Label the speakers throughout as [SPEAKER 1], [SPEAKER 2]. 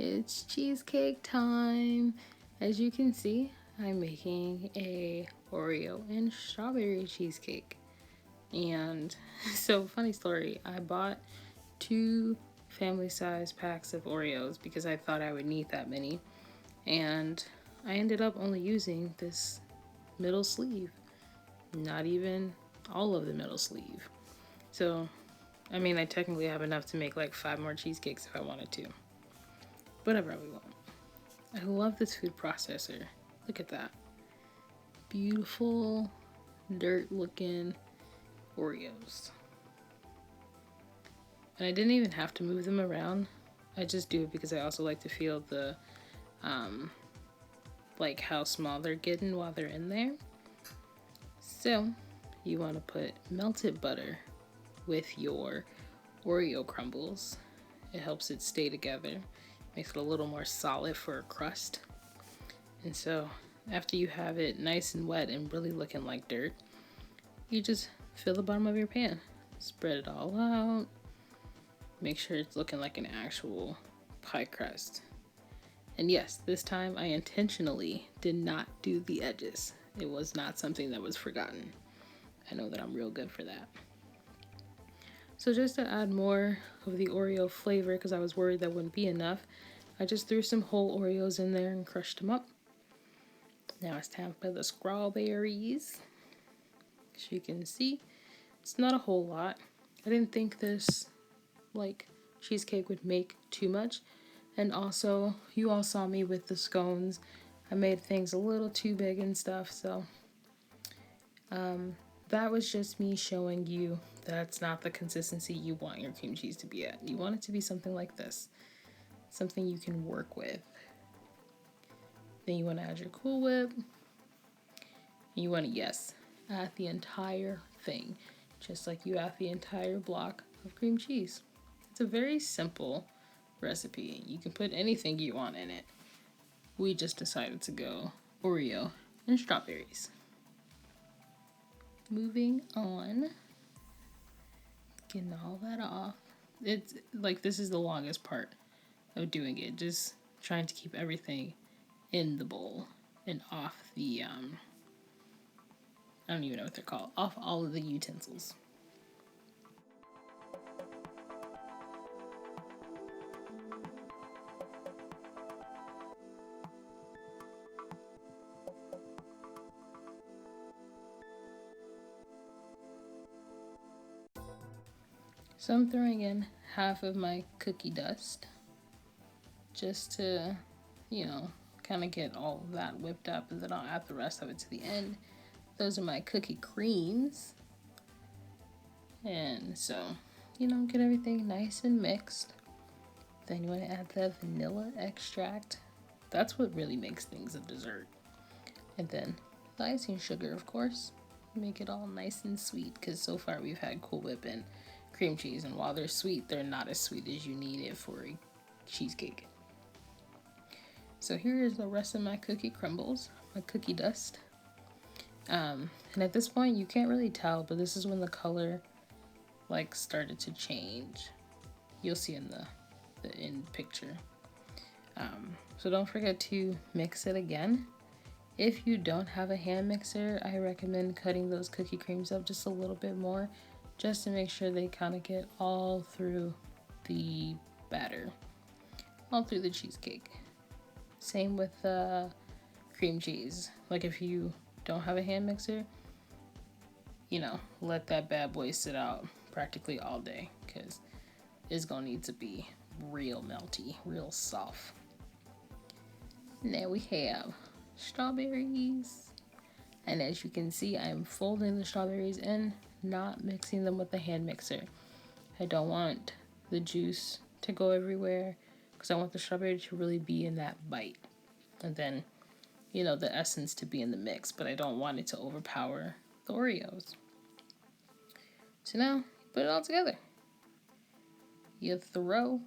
[SPEAKER 1] It's cheesecake time. As you can see, I'm making a Oreo and strawberry cheesecake. And so, funny story, I bought 2 family size packs of Oreos because I thought I would need that many. And I ended up only using this middle sleeve, not even all of the middle sleeve. So, I mean, I technically have enough to make like 5 more cheesecakes if I wanted to. But I probably won't. I love this food processor. Look at that. Beautiful, dirt looking Oreos. And I didn't even have to move them around. I just do it because I also like to feel the, like how small they're getting while they're in there. So, you want to put melted butter with your Oreo crumbles. It helps it stay together. Makes it a little more solid for a crust. And so after you have it nice and wet and really looking like dirt, you just fill the bottom of your pan. Spread it all out. Make sure it's looking like an actual pie crust. And yes, this time I intentionally did not do the edges. It was not something that was forgotten. I know that I'm real good for that. So just to add more of the Oreo flavor, because I was worried that wouldn't be enough, I just threw some whole Oreos in there and crushed them up. Now it's time for the strawberries. As you can see, it's not a whole lot. I didn't think this cheesecake would make too much. And also, you all saw me with the scones. I made things a little too big and stuff, so that was just me showing you that's not the consistency you want your cream cheese to be at. You want it to be something like this. Something you can work with. Then you want to add your Cool Whip. And you want to, yes, add the entire thing. Just like you add the entire block of cream cheese. It's a very simple recipe. You can put anything you want in it. We just decided to go Oreo and strawberries. Moving on. Getting all that off. It's like this is the longest part of doing it. Just trying to keep everything in the bowl and off the, I don't even know what they're called, off all of the utensils. So I'm throwing in half of my cookie dust just to, kind of get all of that whipped up, and then I'll add the rest of it to the end. Those are my cookie creams. And so, get everything nice and mixed. Then you want to add the vanilla extract. That's what really makes things a dessert. And then the icing sugar, of course. Make it all nice and sweet, because so far we've had Cool Whip and cream cheese, and while they're sweet, they're not as sweet as you need it for a cheesecake. So here is the rest of my cookie crumbles, my cookie dust. And at this point, you can't really tell, but this is when the color started to change. You'll see in the end picture. So don't forget to mix it again. If you don't have a hand mixer, I recommend cutting those cookie creams up just a little bit more, just to make sure they kind of get all through the batter, all through the cheesecake. Same with cream cheese. Like if you don't have a hand mixer, let that bad boy sit out practically all day, because it's gonna need to be real melty, real soft. Now we have strawberries. And as you can see, I'm folding the strawberries in, not mixing them with the hand mixer. I don't want the juice to go everywhere, because I want the strawberry to really be in that bite. And then, the essence to be in the mix, but I don't want it to overpower the Oreos. So now, put it all together. You throw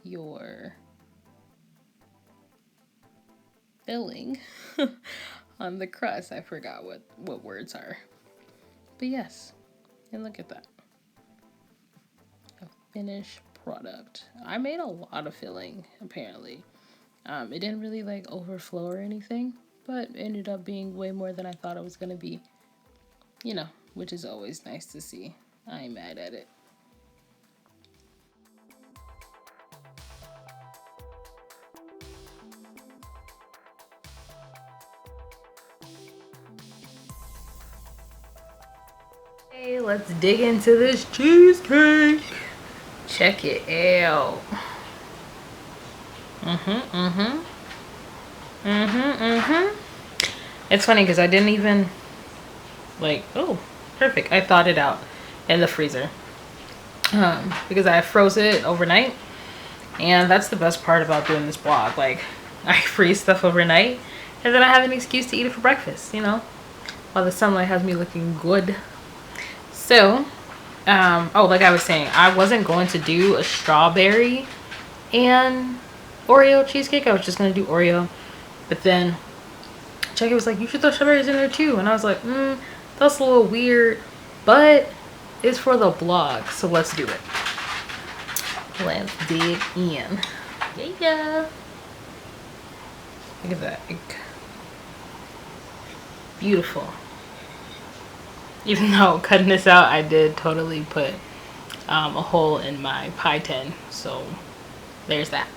[SPEAKER 1] your filling on the crust. I forgot what words are. But yes, and look at that. A finished product. I made a lot of filling, apparently. It didn't really like overflow or anything, but it ended up being way more than I thought it was gonna be. You know, which is always nice to see. I ain't mad at it. Hey, let's dig into this cheesecake. Check it out. It's funny because I didn't even like, oh, perfect. I thawed it out in the freezer. Because I froze it overnight. And that's the best part about doing this vlog. Like, I freeze stuff overnight and then I have an excuse to eat it for breakfast, you know, while the sunlight has me looking good. So, oh, like I was saying, I wasn't going to do a strawberry and Oreo cheesecake. I was just going to do Oreo. But then Jackie was like, you should throw strawberries in there too. And I was like, that's a little weird, but it's for the vlog, so let's do it. Let's dig in. Yeah. Look at that. Beautiful. Even though cutting this out, I did totally put a hole in my pie tin. So there's that.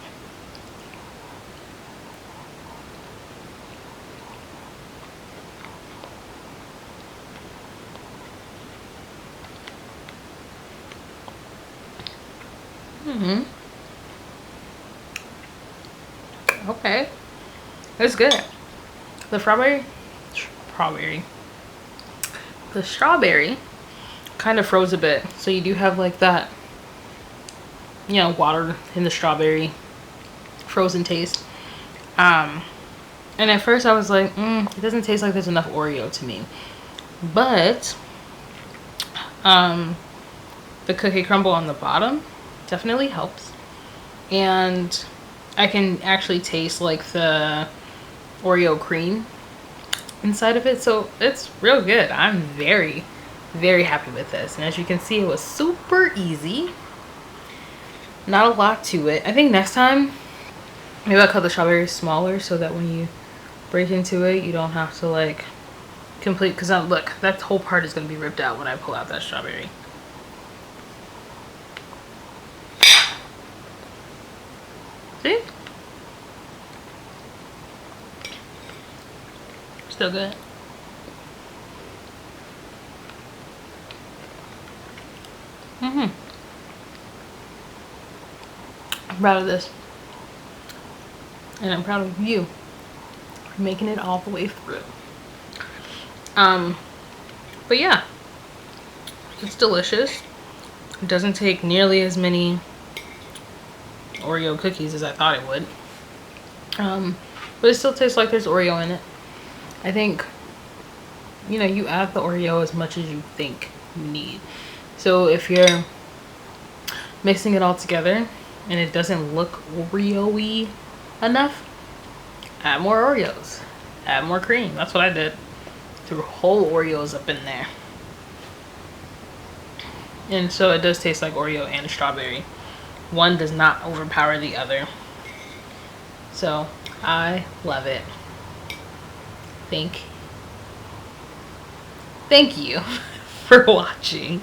[SPEAKER 1] Okay. It's good. The strawberry kind of froze a bit, so you do have like that, you know, water in the strawberry frozen taste. And at first I was like, it doesn't taste like there's enough Oreo to me, but the cookie crumble on the bottom definitely helps, and I can actually taste like the Oreo cream inside of it, so it's real good. I'm very, very happy with this. And as you can see, it was super easy, not a lot to it. I think next time maybe I'll cut the strawberries smaller so that when you break into it, you don't have to like complete, because look, that whole part is going to be ripped out when I pull out that strawberry. See? Still good. I'm proud of this. And I'm proud of you for making it all the way through. But yeah, it's delicious. It doesn't take nearly as many Oreo cookies as I thought it would. But it still tastes like there's Oreo in it. I think, you know, you add the Oreo as much as you think you need. So if you're mixing it all together and it doesn't look Oreo-y enough, add more Oreos. Add more cream. That's what I did. Threw whole Oreos up in there. And so it does taste like Oreo and strawberry. One does not overpower the other. So I love it. Thank you for watching.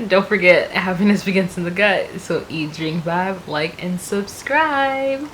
[SPEAKER 1] Don't forget, happiness begins in the gut. So eat, drink, vibe, like, and subscribe.